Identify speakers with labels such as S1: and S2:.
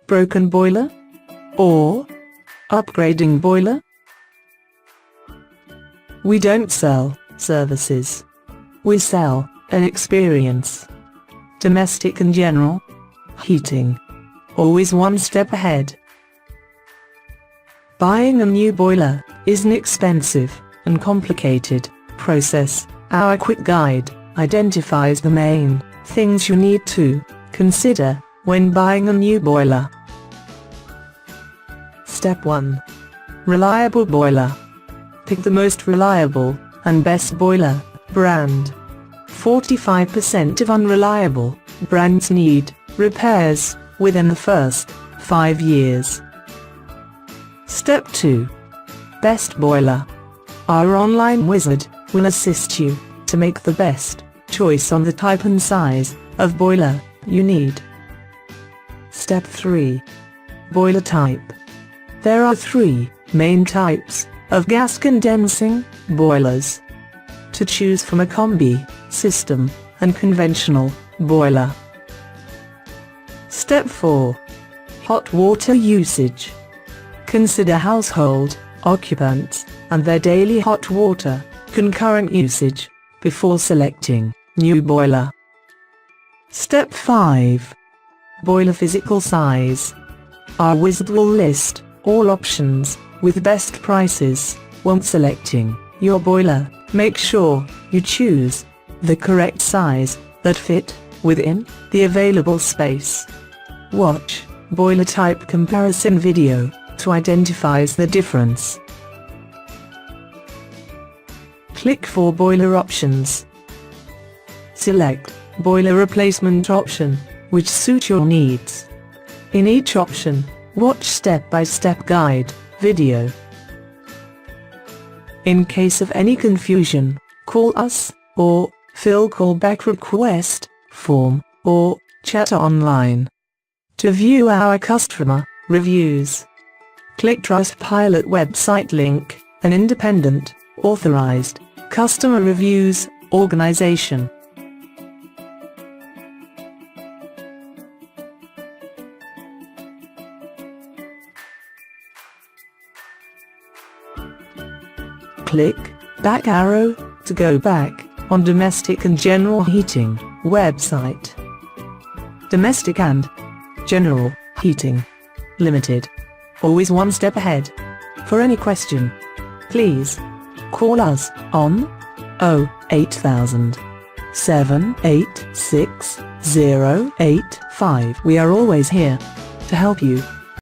S1: broken boiler? Or upgrading boiler? We don't sell services. We sell an experience. Domestic and general heating. Always one step ahead. Buying a new boiler is an expensive and complicated process. Our quick guide identifies the main things you need to consider when buying a new boiler. Step 1. Reliable boiler. Pick the most reliable and best boiler brand. 45% of unreliable brands need repairs within the first 5 years. Step 2. Best boiler. Our online wizard will assist you to make the best choice on the type and size of boiler you need. Step 3. Boiler type. There are 3 main types of gas condensing boilers to choose from: a Combi system and conventional boiler. Step 4. Hot water usage. Consider household occupants and their daily hot water concurrent usage before selecting new boiler. Step 5. Boiler physical size. Our wizard will list all options with best prices. When selecting your boiler, make sure you choose the correct size that fit within the available space. Watch boiler type comparison video to identify the difference. Click for boiler options. Select boiler replacement option, which suit your needs. In each option, watch step-by-step guide video. In case of any confusion, call us, or fill callback request form, or chat online. To view our customer reviews, click Trustpilot website link, an independent, authorized customer reviews organization. Click back arrow to go back on domestic and general heating website. Domestic and general heating limited. Always one step ahead. For any question, please call us on 08000 786 085. We are always here to help you.